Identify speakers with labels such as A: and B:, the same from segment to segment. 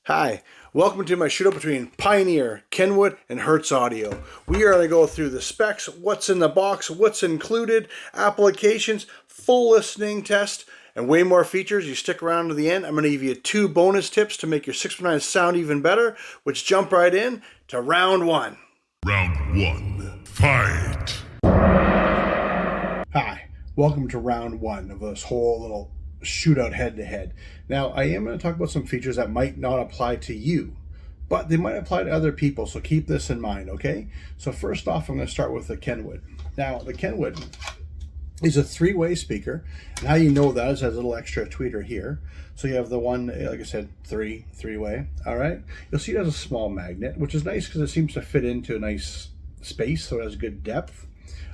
A: Hi, welcome to my shootout between Pioneer, Kenwood, and Hertz Audio. We are going to go through the specs, what's in the box, what's included, applications, full listening test, and way more features. You stick around to the end. I'm going to give you 2 bonus tips to make your 6x9 sound even better, which jump right in to round 1.
B: Round 1, fight!
A: Hi, welcome to round 1 of this whole little shootout head-to-head. Now, I am going to talk about some features that might not apply to you, but they might apply to other people, so keep this in mind, okay? So first off, I'm going to start with the Kenwood. Now, the Kenwood is a 3-way speaker, and how you know that is it has a little extra tweeter here. So you have the one, like I said, three-way, all right? You'll see it has a small magnet, which is nice because it seems to fit into a nice space, so it has good depth.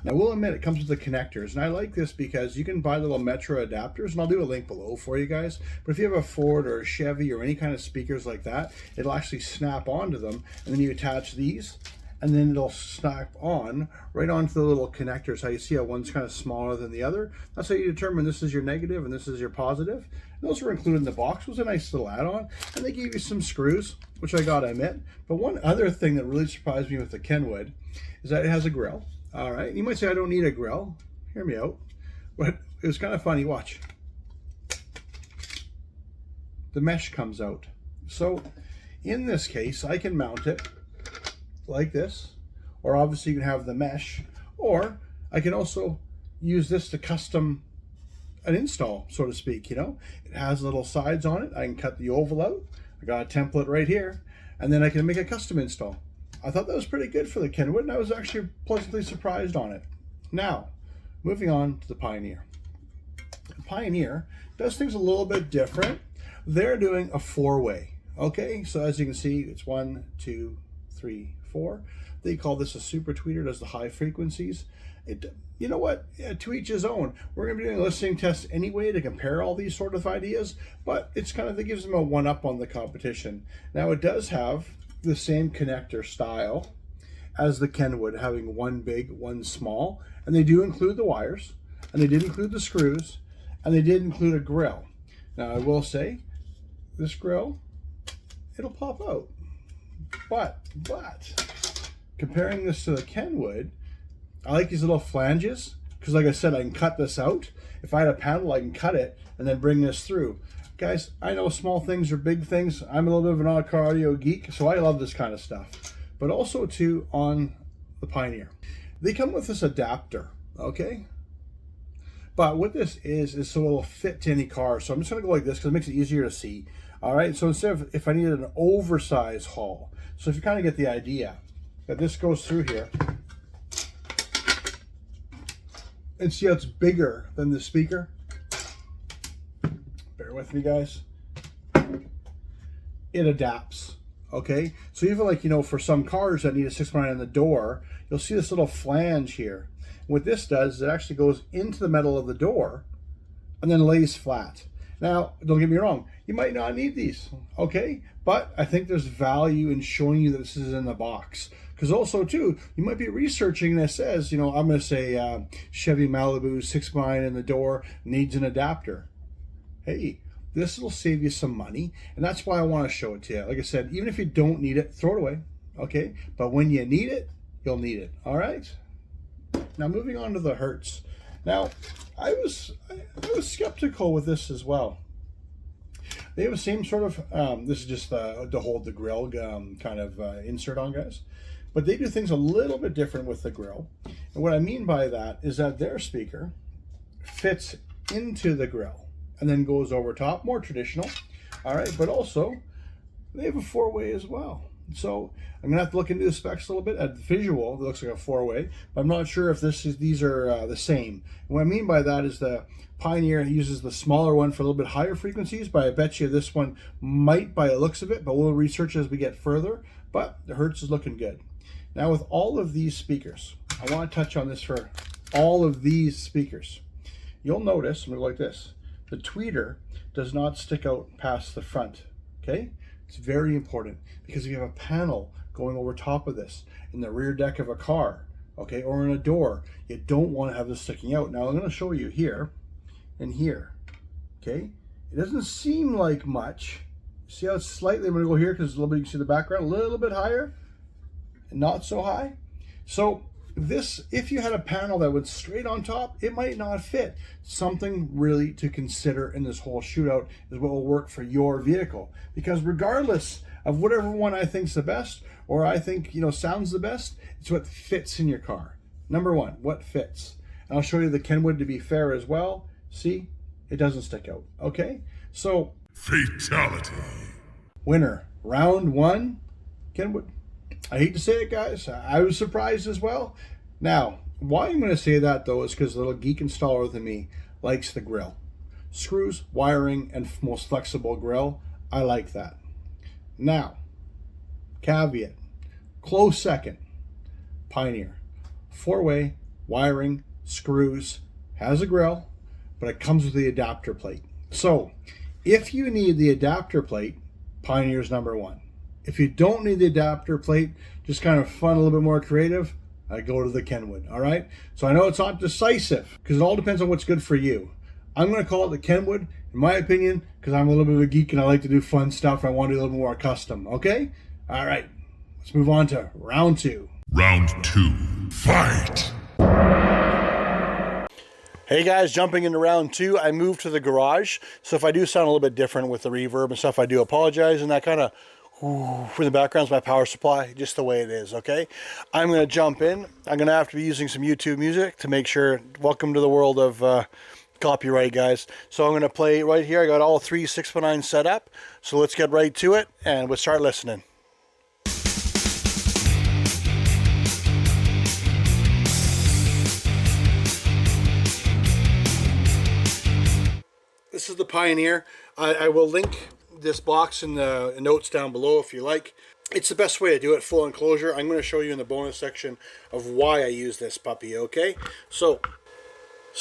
A: I will admit it comes with the connectors, and I like this because you can buy little Metro adapters, and I'll do a link below for you guys. But if you have a Ford or a Chevy or any kind of speakers like that, it'll actually snap onto them, and then you attach these, and then it'll snap on right onto the little connectors. How you see how one's kind of smaller than the other? That's how you determine this is your negative and this is your positive. And those were included in the box. It was a nice little add-on, and they gave you some screws, which I gotta admit. But one other thing that really surprised me with the Kenwood is that it has a grill. All right, you might say I don't need a grill. Hear me out. But it was kind of funny. Watch. The mesh comes out. So in this case, I can mount it like this, or obviously you can have the mesh, or I can also use this to custom an install, so to speak. You know, it has little sides on it. I can cut the oval out. I got a template right here, and then I can make a custom install. I thought that was pretty good for the Kenwood, and I was actually pleasantly surprised on it. Now, moving on to the Pioneer. The Pioneer does things a little bit different. They're doing a 4-way, okay? So as you can see, it's 1, 2, 3, 4. They call this a super tweeter, does the high frequencies. You know what, to each his own. We're gonna be doing a listening test anyway to compare all these sort of ideas, but it's kind of, it gives them a 1-up on the competition. Now it does have the same connector style as the Kenwood, having one big, one small, and they do include the wires, and they did include the screws, and they did include a grill. Now I will say, this grill, it'll pop out, but comparing this to the Kenwood, I like these little flanges, because like I said, I can cut this out. If I had a panel, I can cut it and then bring this through. Guys, I know small things are big things. I'm a little bit of an odd-car audio geek, so I love this kind of stuff. But also, too, on the Pioneer, they come with this adapter, okay? But what this is so it'll fit to any car. So I'm just going to go like this because it makes it easier to see. All right, so instead of, if I needed an oversized haul, so if you kind of get the idea that this goes through here, and see how it's bigger than the speaker? Bear with me, guys. It adapts, okay? So even like, you know, for some cars that need a 6x9 on the door, you'll see this little flange here. What this does is it actually goes into the metal of the door and then lays flat. Now, don't get me wrong, you might not need these, okay? But I think there's value in showing you that this is in the box. Because also, too, you might be researching that says, you know, I'm going to say Chevy Malibu 6x9 in the door needs an adapter. Hey, this will save you some money, and that's why I want to show it to you. Like I said, even if you don't need it, throw it away, okay? But when you need it, you'll need it, all right? Now, moving on to the Hertz. Now, I was skeptical with this as well. They have the same sort of, this is just to hold the grill kind of insert on, guys. But they do things a little bit different with the grill. And what I mean by that is that their speaker fits into the grill and then goes over top, more traditional. All right, but also they have a 4-way as well. So I'm gonna have to look into the specs a little bit. At the visual, it looks like a 4-way, but I'm not sure if these are the same. And what I mean by that is the Pioneer uses the smaller one for a little bit higher frequencies, but I bet you this one might by the looks of it, but we'll research as we get further. But the Hertz is looking good. Now with all of these speakers, I want to touch on this for all of these speakers. You'll notice, I'm gonna go like this, the tweeter does not stick out past the front, okay? It's very important because if you have a panel going over top of this in the rear deck of a car, okay, or in a door, you don't want to have this sticking out. Now I'm going to show you here and here, okay? It doesn't seem like much, See how it's slightly, I'm going to go here because a little bit, you can see the background, a little bit higher, and not so high. So this, if you had a panel that went straight on top, it might not fit. Something really to consider in this whole shootout is what will work for your vehicle. Because regardless of whatever one I think's the best, or I think, you know, sounds the best, it's what fits in your car. Number one, what fits. And I'll show you the Kenwood to be fair as well. See, it doesn't stick out, okay? So,
B: Fatality.
A: Winner, round one, Kenwood. I hate to say it, guys. I was surprised as well. Now, why I'm going to say that, though, is because the little geek installer than me likes the grill. Screws, wiring, and most flexible grill. I like that. Now, caveat, close second, Pioneer. 4-way, wiring, screws, has a grill, but it comes with the adapter plate. So, if you need the adapter plate, Pioneer's number one. If you don't need the adapter plate, just kind of fun, a little bit more creative, I go to the Kenwood, all right? So I know it's not decisive, because it all depends on what's good for you. I'm going to call it the Kenwood, in my opinion, because I'm a little bit of a geek and I like to do fun stuff. I want to do a little more custom, okay? All right, let's move on to round two.
B: Round 2. Fight.
A: Hey guys, jumping into round two, I moved to the garage. So if I do sound a little bit different with the reverb and stuff, I do apologize. And that kind of, for the background's my power supply, just the way it is, okay? I'm going to jump in. I'm going to have to be using some YouTube music to make sure, welcome to the world of copyright, guys. So I'm going to play right here. I got all 3 6x9 set up. So let's get right to it and we'll start listening. This is the Pioneer. I will link this box in the notes down below if you like. It's the best way to do it, full enclosure. I'm going to show you in the bonus section of why I use this puppy, okay? So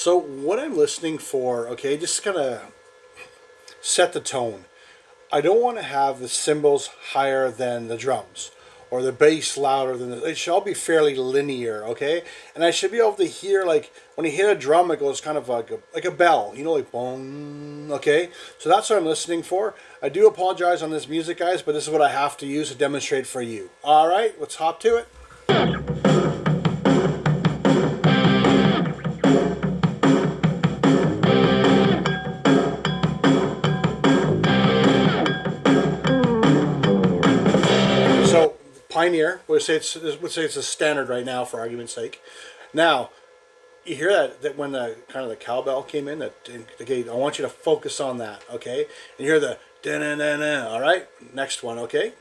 A: what I'm listening for, okay, just kind of set the tone. I don't want to have the cymbals higher than the drums or the bass louder than the, it should all be fairly linear, okay? And I should be able to hear, like, when you hit a drum, it goes kind of like a bell, you know, like boom, okay? So that's what I'm listening for. I do apologize on this music, guys, but this is what I have to use to demonstrate for you. All right, let's hop to it. Pioneer, would say it's a standard right now for argument's sake. Now, you hear that when the kind of the cowbell came in, that okay, I want you to focus on that, okay? And you hear the da-na-na-na, all right? Next one, okay?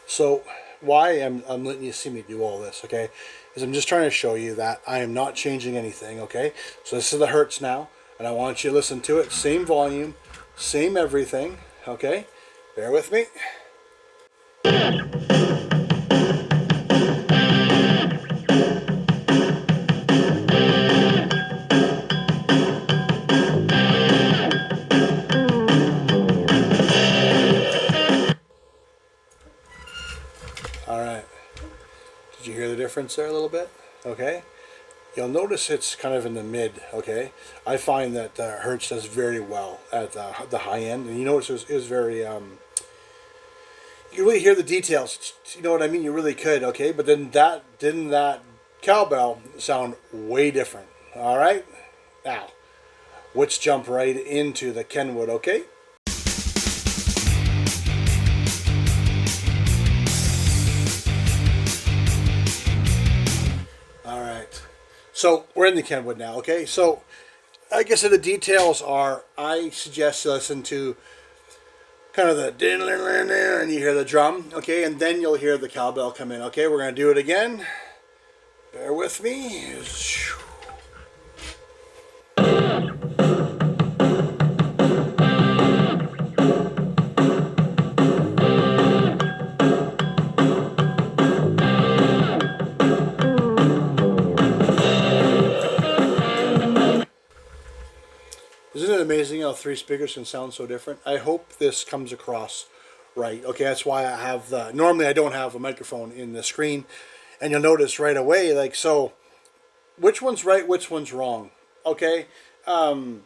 A: So why I'm letting you see me do all this, okay, is I'm just trying to show you that I am not changing anything, okay? So this is the Hertz now. And I want you to listen to it. Same volume, same everything. Okay? Bear with me. Alright. Did you hear the difference there a little bit? Okay? You'll notice it's kind of in the mid, okay? I find that Hertz does very well at the high end. And you notice it was very, you really hear the details. You know what I mean? You really could, okay? But then didn't that cowbell sound way different, all right? Now, let's jump right into the Kenwood, okay? So we're in the Kenwood now, okay? So like I said, the details are, I suggest you listen to kind of the and you hear the drum, okay? And then you'll hear the cowbell come in, okay? We're going to do it again. Bear with me. Isn't it amazing how 3 speakers can sound so different? I hope this comes across right. Okay, that's why I have normally I don't have a microphone in the screen. And you'll notice right away, like, so which one's right, which one's wrong. Okay, I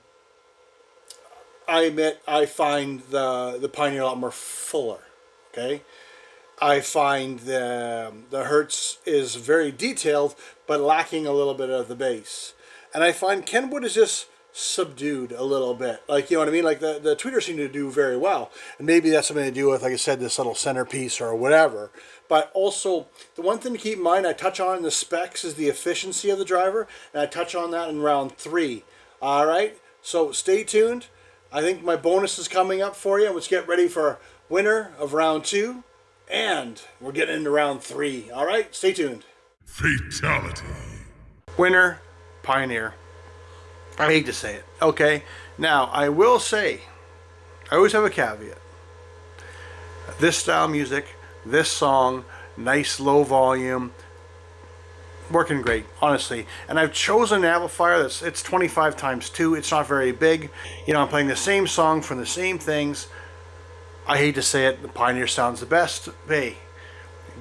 A: admit I find the Pioneer a lot more fuller. Okay, I find the Hertz is very detailed, but lacking a little bit of the bass. And I find Kenwood is just subdued a little bit. Like, you know what I mean? Like the tweeters seem to do very well. And maybe that's something to do with, like I said, this little centerpiece or whatever. But also, the one thing to keep in mind, I touch on in the specs, is the efficiency of the driver. And I touch on that in round 3. All right? So stay tuned. I think my bonus is coming up for you. Let's get ready for winner of round 2. And we're getting into round 3. All right? Stay tuned.
B: Fatality.
A: Winner, Pioneer. I hate to say it. Okay? Now, I will say, I always have a caveat. This style music, this song, nice low volume, working great, honestly. And I've chosen an amplifier it's 25 times 2. It's not very big. You know, I'm playing the same song from the same things. I hate to say it, the Pioneer sounds the best. Hey,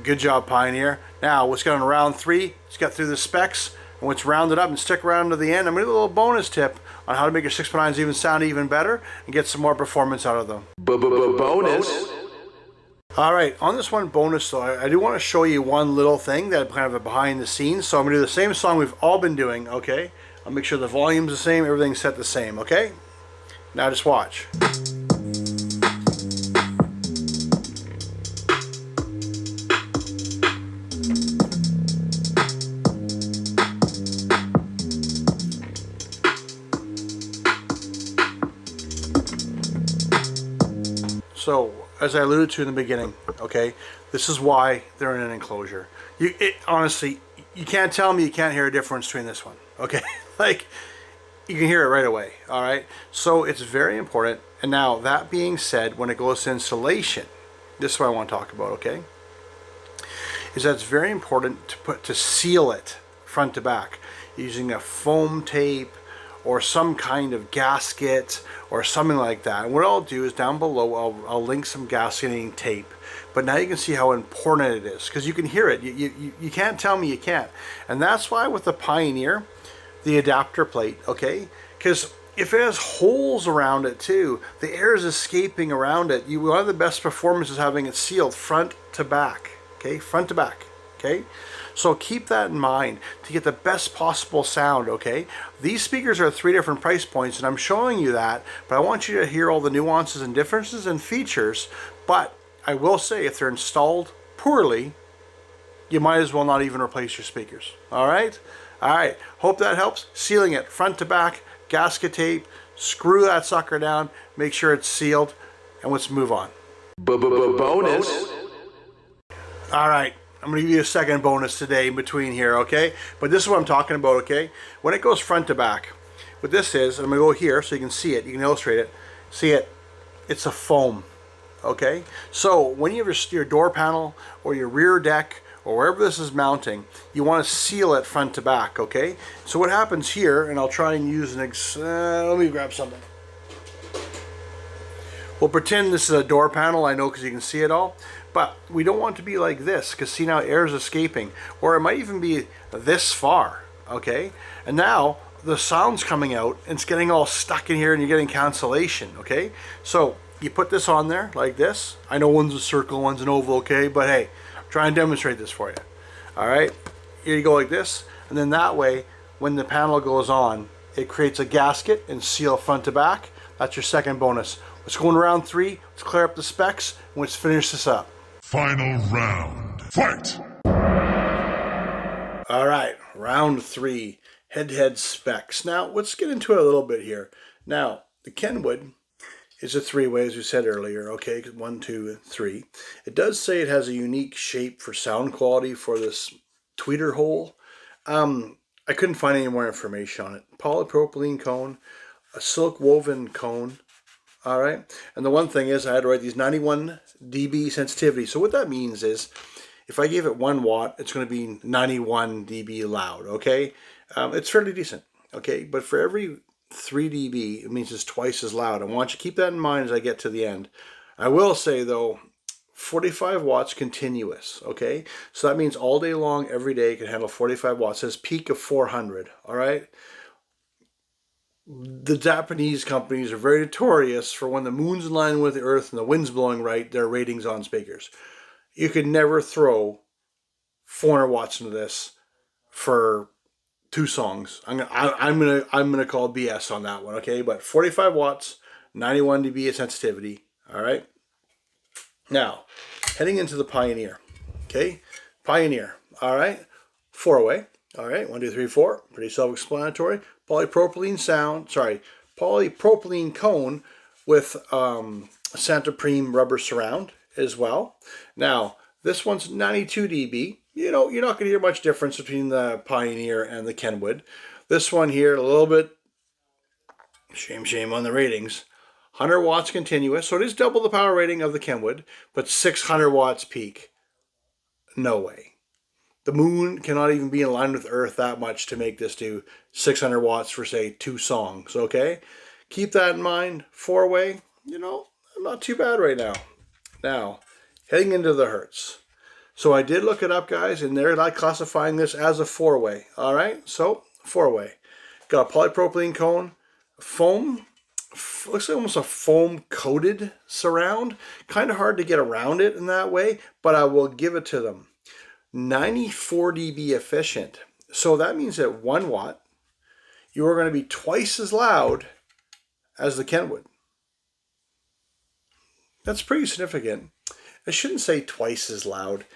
A: good job, Pioneer. Now, let's get on round 3. Let's get through the specs, and let's round it up and stick around to the end. I'm going to do a little bonus tip on how to make your 6.9s even sound even better and get some more performance out of them.
C: Bonus.
A: All right, on this one bonus though, I do want to show you one little thing that kind of a behind the scenes. So I'm going to do the same song we've all been doing, okay? I'll make sure the volume's the same, everything's set the same, okay? Now just watch. So, as I alluded to in the beginning, okay, this is why they're in an enclosure. Honestly, you can't tell me you can't hear a difference between this one, okay? Like, you can hear it right away, all right? So, it's very important. And now, that being said, when it goes to installation, this is what I want to talk about, okay? Is that it's very important to seal it front to back using a foam tape or some kind of gasket or something like that. And what I'll do is down below I'll link some gasketing tape. But now you can see how important it is, because you can hear it. You can't tell me you can't. And that's why with the Pioneer, the adapter plate, okay? Because if it has holes around it too, the air is escaping around it. One of the best performances is having it sealed front to back, okay? Front to back, okay? So keep that in mind to get the best possible sound, okay? These speakers are 3 different price points, and I'm showing you that, but I want you to hear all the nuances and differences and features. But I will say, if they're installed poorly, you might as well not even replace your speakers, all right? All right, hope that helps. Sealing it front to back, gasket tape, screw that sucker down, make sure it's sealed, and let's move on.
C: Bonus.
A: All right. I'm going to give you a second bonus today in between here, okay? But this is what I'm talking about, okay? When it goes front to back, what this is, I'm going to go here so you can see it, you can illustrate it. See it? It's a foam, okay? So when you have your door panel or your rear deck or wherever this is mounting, you want to seal it front to back, okay? So what happens here, and I'll try and use let me grab something. We'll pretend this is a door panel, I know because you can see it all. But we don't want it to be like this, because see now air is escaping. Or it might even be this far, okay? And now the sound's coming out and it's getting all stuck in here and you're getting cancellation, okay? So you put this on there like this. I know one's a circle, one's an oval, okay? But hey, try and demonstrate this for you. All right, here you go like this. And then that way, when the panel goes on, it creates a gasket and seal front to back. That's your second bonus. Let's go into round 3. Let's clear up the specs and let's finish this up.
B: Final round. Fight!
A: All right, round 3, head-to-head specs. Now, let's get into it a little bit here. Now, the Kenwood is a 3-way, as we said earlier, okay? 1, 2, 3. It does say it has a unique shape for sound quality for this tweeter hole. I couldn't find any more information on it. Polypropylene cone, a silk woven cone. All right, and the one thing is I had to write these 91 dB sensitivity. So what that means is if I gave it 1 watt, it's going to be 91 dB loud, okay? It's fairly decent, okay? But for every 3 dB, it means it's twice as loud. I want you to keep that in mind as I get to the end. I will say, though, 45 watts continuous, okay? So that means all day long, every day, it can handle 45 watts. It says peak of 400, all right? The Japanese companies are very notorious for when the moon's in line with the earth and the wind's blowing right, their ratings on speakers. You could never throw 400 watts into this for 2 songs. I'm gonna call BS on that one, okay? But 45 watts, 91 dB of sensitivity, all right? Now, heading into the Pioneer, okay? Pioneer, all right? 4-way, all right? 1, 2, 3, 4, pretty self-explanatory. Polypropylene cone with Santoprene rubber surround as well. Now, this one's 92 dB. You know, you're not going to hear much difference between the Pioneer and the Kenwood. This one here, a little bit, shame on the ratings. 100 watts continuous, so it is double the power rating of the Kenwood, but 600 watts peak. No way. The moon cannot even be in line with Earth that much to make this do 600 watts for, say, 2 songs, okay? Keep that in mind. 4-way, you know, not too bad right now. Now, heading into the Hertz. So I did look it up, guys, and they're not classifying this as a 4-way, all right? So, 4-way. Got a polypropylene cone, foam, looks like almost a foam-coated surround. Kind of hard to get around it in that way, but I will give it to them. 94 dB efficient. So that means at 1 watt, you are going to be twice as loud as the Kenwood. That's pretty significant. I shouldn't say twice as loud.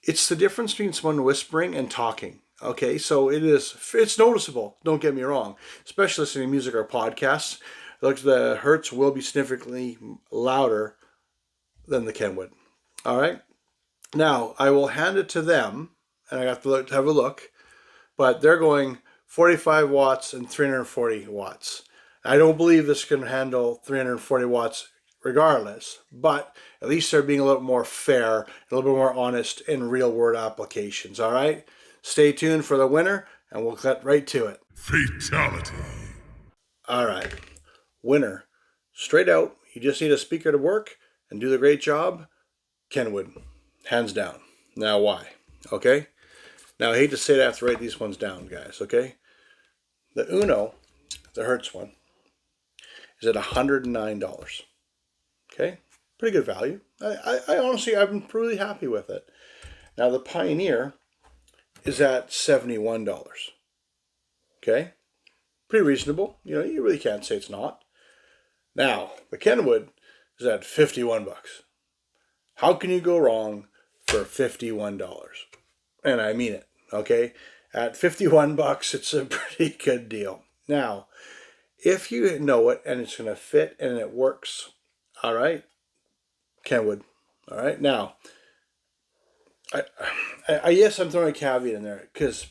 A: It's the difference between someone whispering and talking. Okay, so it's noticeable. Don't get me wrong. Especially listening to music or podcasts. The Hertz will be significantly louder than the Kenwood. All right. Now, I will hand it to them, and I have to have a look, but they're going 45 watts and 340 watts. I don't believe this can handle 340 watts regardless, but at least they're being a little more fair, a little bit more honest in real-world applications, all right? Stay tuned for the winner, and we'll cut right to it.
B: Fatality.
A: All right. Winner. Straight out, you just need a speaker to work and do the great job. Kenwood. Hands down. Now why? Okay? Now I hate to say it, I have to write these ones down, guys, okay? The Uno, the Hertz one, is at $109. Okay? Pretty good value. I honestly, I've been really happy with it. Now the Pioneer is at $71. Okay? Pretty reasonable. You know, you really can't say it's not. Now, the Kenwood is at $51. How can you go wrong for $51? And I mean it, okay? At $51, it's a pretty good deal. Now, if you know it and it's going to fit and it works, all right, Kenwood, all right? Now, yes, I'm throwing a caveat in there because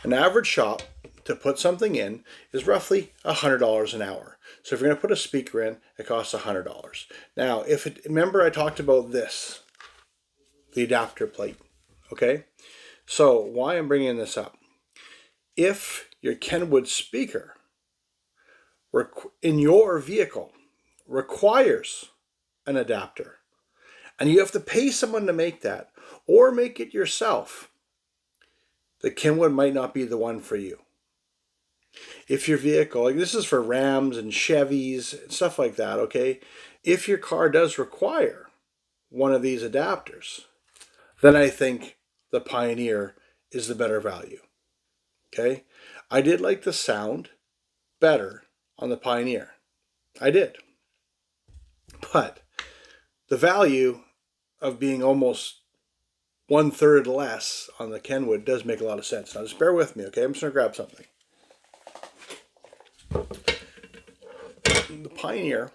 A: an average shop to put something in is roughly $100 an hour. So if you're going to put a speaker in, it costs $100. Now, remember I talked about this, the adapter plate, okay? So why I'm bringing this up, if your Kenwood speaker in your vehicle requires an adapter, and you have to pay someone to make that, or make it yourself, the Kenwood might not be the one for you. If your vehicle, like this is for Rams and Chevys and stuff like that, okay? If your car does require one of these adapters, then I think the Pioneer is the better value, okay? I did like the sound better on the Pioneer. I did. But the value of being almost 1/3 less on the Kenwood does make a lot of sense. Now just bear with me, okay? I'm just going to grab something. The Pioneer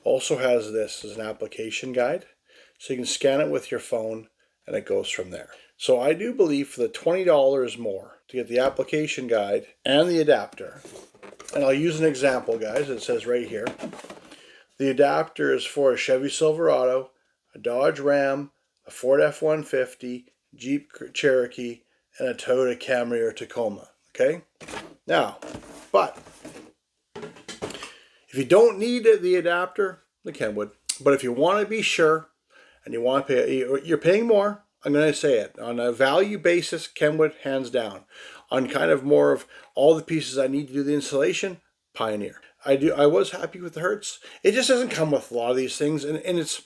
A: also has this as an application guide, so you can scan it with your phone and it goes from there. So I do believe for the $20 more to get the application guide and the adapter, and I'll use an example, guys, it says right here, the adapter is for a Chevy Silverado, a Dodge Ram, a Ford F-150, Jeep Cherokee, and a Toyota Camry or Tacoma, okay? Now, but if you don't need the adapter, the Kenwood. But if you want to be sure and you want to pay, you're paying more, I'm going to say it. On a value basis, Kenwood, hands down. On kind of more of all the pieces I need to do the installation, Pioneer. I was happy with the Hertz. It just doesn't come with a lot of these things, and it's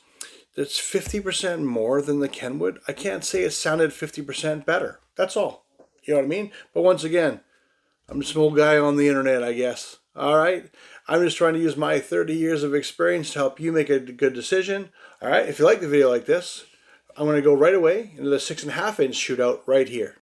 A: 50% more than the Kenwood. I can't say it sounded 50% better. That's all. You know what I mean? But once again, I'm just an old guy on the internet, I guess. All right? I'm just trying to use my 30 years of experience to help you make a good decision. All right? If you like the video like this, I'm going to go right away into the 6.5-inch shootout right here.